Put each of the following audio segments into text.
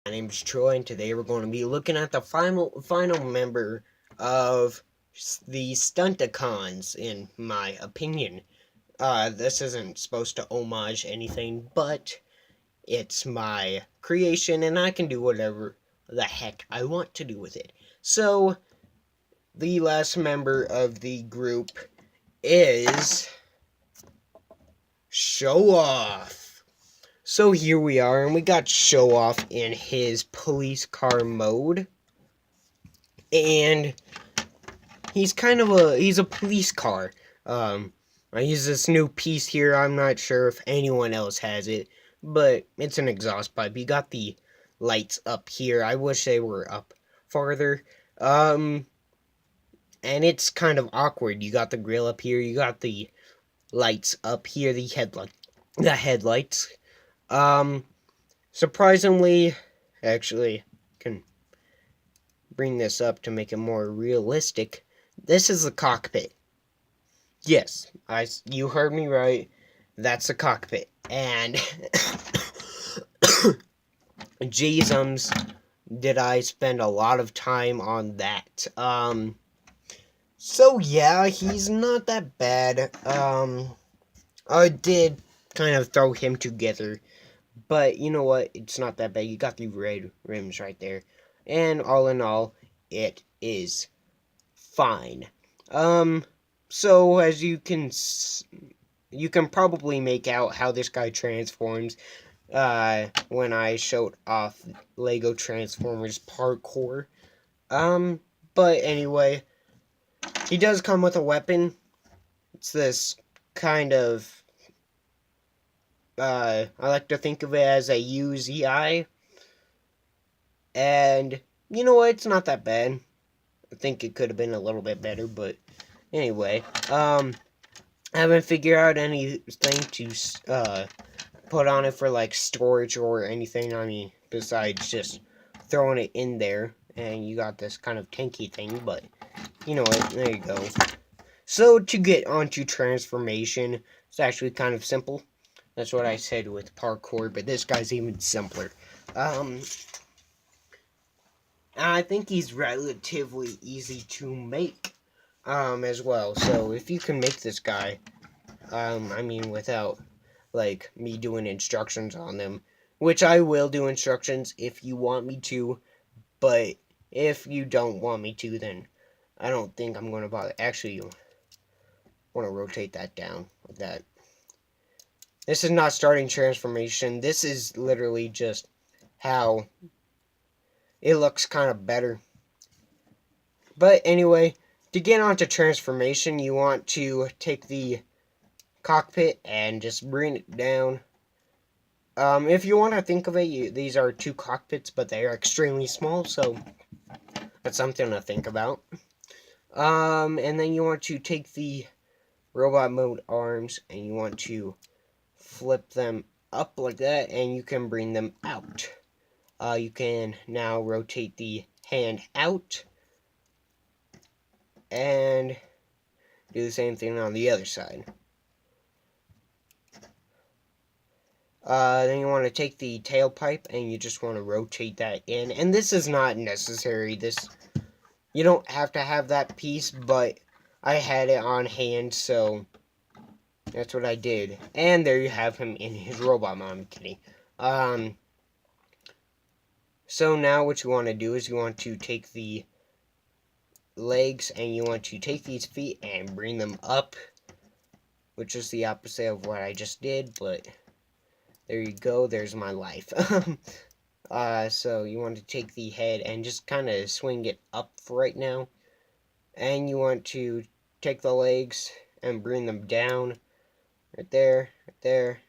My name is Troy, and today we're going to be looking at the final member of the Stunticons, in my opinion. This isn't supposed to homage anything, but it's my creation, and I can do whatever the heck I want to do with it. So, the last member of the group is Show Off. So here we are, and we got Show Off in his police car mode. And he's a police car. I use this new piece here. I'm not sure if anyone else has it, but it's an exhaust pipe. You got the lights up here. I wish they were up farther. Um, and it's kind of awkward. You got the grill up here. You got the lights up here. The headlights. Um, surprisingly, actually, can bring this up to make it more realistic. This is the cockpit. Yes, you heard me right. That's the cockpit. And jeezums, did I spend a lot of time on that. So yeah, he's not that bad. I did kind of throw him together, but you know what? It's not that bad. You got the red rims right there. And all in all, it is fine. So as you can probably make out how this guy transforms when I showed off Lego Transformers Parkour. Um, but anyway, he does come with a weapon. It's this kind of, I like to think of it as a UZI. And, you know what, it's not that bad. I think it could have been a little bit better, but anyway, I haven't figured out anything to, put on it for like storage or anything. I mean, besides just throwing it in there, and you got this kind of tanky thing. But you know what? There you go. So to get onto transformation, it's actually kind of simple. That's what I said with parkour, but this guy's even simpler. Um, I think he's relatively easy to make, as well. So if you can make this guy, I mean, without like me doing instructions on them, which I will do instructions if you want me to, but if you don't want me to, then I don't think I'm going to bother. Actually, you want to rotate that down like that. This is not starting transformation. This is literally just how it looks kind of better. But anyway, to get onto transformation, you want to take the cockpit and just bring it down. If you want to think of it, these are two cockpits, but they are extremely small, so that's something to think about. And then you want to take the robot mode arms and you want to flip them up like that, and you can bring them out. You can now rotate the hand out and do the same thing on the other side. Then you want to take the tailpipe and you just want to rotate that in. And this is not necessary. You don't have to have that piece, but I had it on hand, so that's what I did. And there you have him in his robot mom. I'm kidding. So now what you want to do is you want to take the legs and you want to take these feet and bring them up, which is the opposite of what I just did, but there you go. There's my life. So you want to take the head and just kind of swing it up for right now. And you want to take the legs and bring them down. Right there.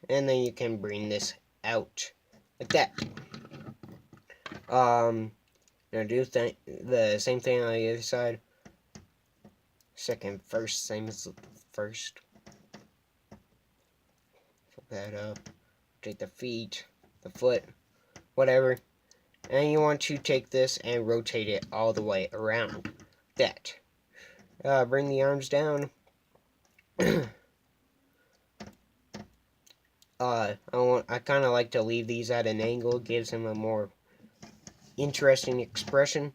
And then you can bring this out. Like that. Now do the same thing on the other side. Second, first, same as the first. Flip that up. Take the feet, the foot, whatever. And you want to take this and rotate it all the way around. That. Bring the arms down. I kind of like to leave these at an angle. It gives him a more interesting expression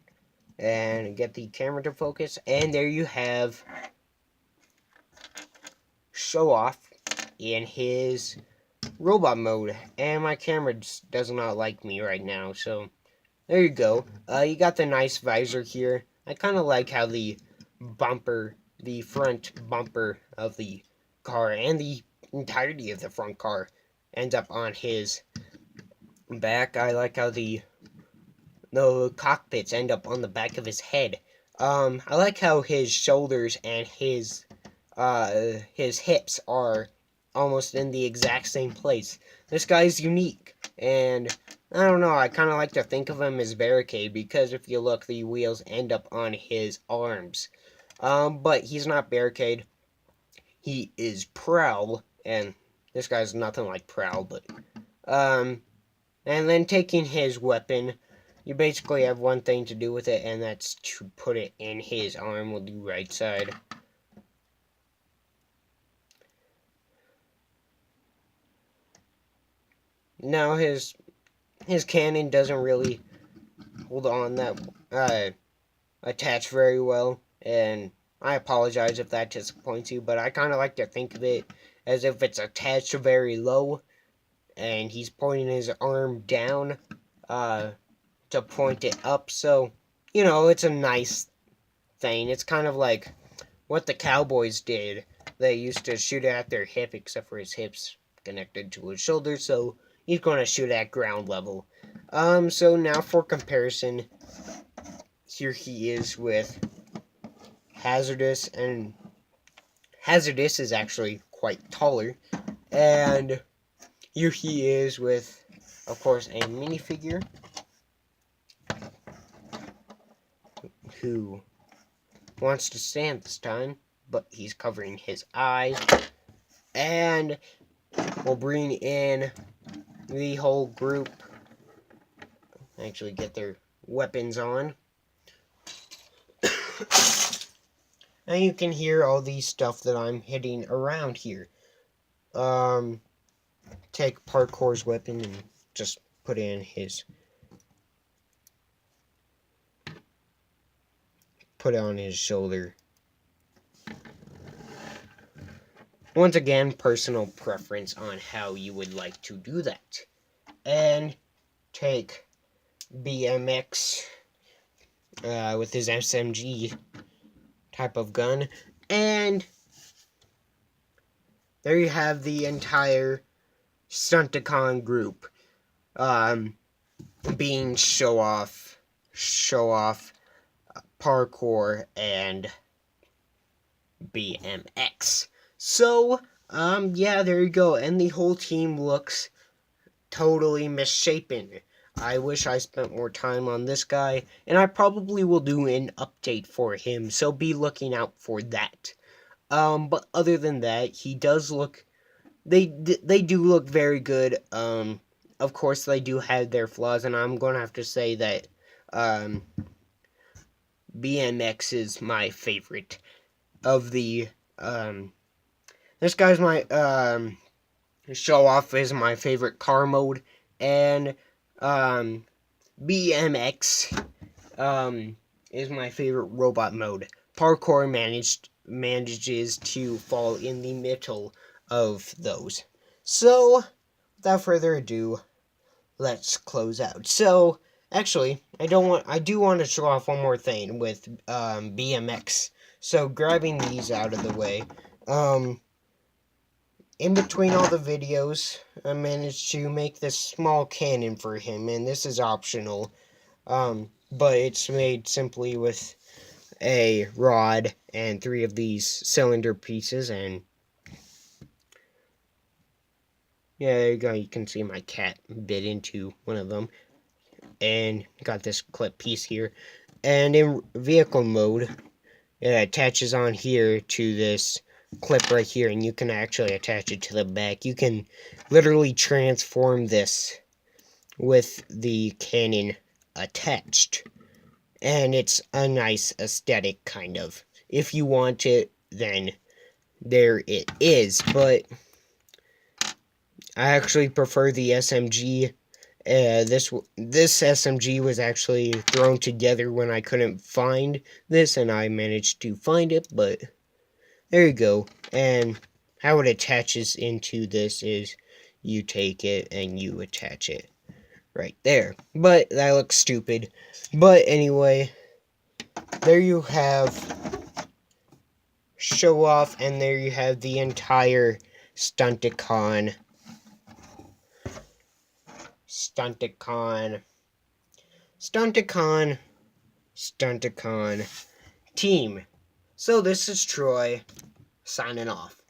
and get the camera to focus. And there you have Show Off in his robot mode. And my camera just does not like me right now, so there you go. You got the nice visor here. I kind of like how the front bumper of the car and the entirety of the front car ends up on his back. I like how the cockpits end up on the back of his head. I like how his shoulders and his hips are almost in the exact same place. This guy's unique, and I don't know, I kind of like to think of him as Barricade, because if you look, the wheels end up on his arms. But he's not Barricade. He is Prowl, and this guy's nothing like Prowl, but, and then taking his weapon, you basically have one thing to do with it, and that's to put it in his arm with the right side. Now his cannon doesn't really hold on that attach very well, and I apologize if that disappoints you, but I kind of like to think of it as if it's attached very low, and he's pointing his arm down to point it up, so, you know, it's a nice thing. It's kind of like what the Cowboys did. They used to shoot at their hip, except for his hips connected to his shoulder, so he's going to shoot at ground level. So now for comparison, here he is with Hazardous, and Hazardous is actually quite taller, and here he is with, of course, a minifigure who wants to stand this time, but he's covering his eyes, and we'll bring in the whole group, actually get their weapons on. And you can hear all the stuff that I'm hitting around here. Take Parkour's weapon and just put in his... put it on his shoulder. Once again, personal preference on how you would like to do that. And take BMX with his SMG type of gun, and there you have the entire Stunticon group being Show Off, Parkour, and BMX. So, yeah, there you go, and the whole team looks totally misshapen. I wish I spent more time on this guy, and I probably will do an update for him, so be looking out for that. But other than that, he does look, they do look very good. Of course, they do have their flaws, and I'm gonna have to say that, BMX is my favorite of the, this guy's my, Show Off is my favorite car mode, and BMX is my favorite robot mode. Parkour manages to fall in the middle of those. So, without further ado, let's close out. So, actually, I do want to show off one more thing with BMX. So, grabbing these out of the way, in between all the videos, I managed to make this small cannon for him, and this is optional, but it's made simply with a rod and 3 of these cylinder pieces, and yeah, there you go, you can see my cat bit into one of them, and got this clip piece here, and in vehicle mode, it attaches on here to this clip right here, and you can actually attach it to the back. You can literally transform this with the cannon attached, and it's a nice aesthetic, kind of. If you want it, then there it is, but I actually prefer the SMG, This SMG was actually thrown together when I couldn't find this, and I managed to find it, but there you go. And how it attaches into this is you take it and you attach it right there. But that looks stupid. But anyway, there you have Show Off, and there you have the entire Stunticon team. So this is Troy, signing off.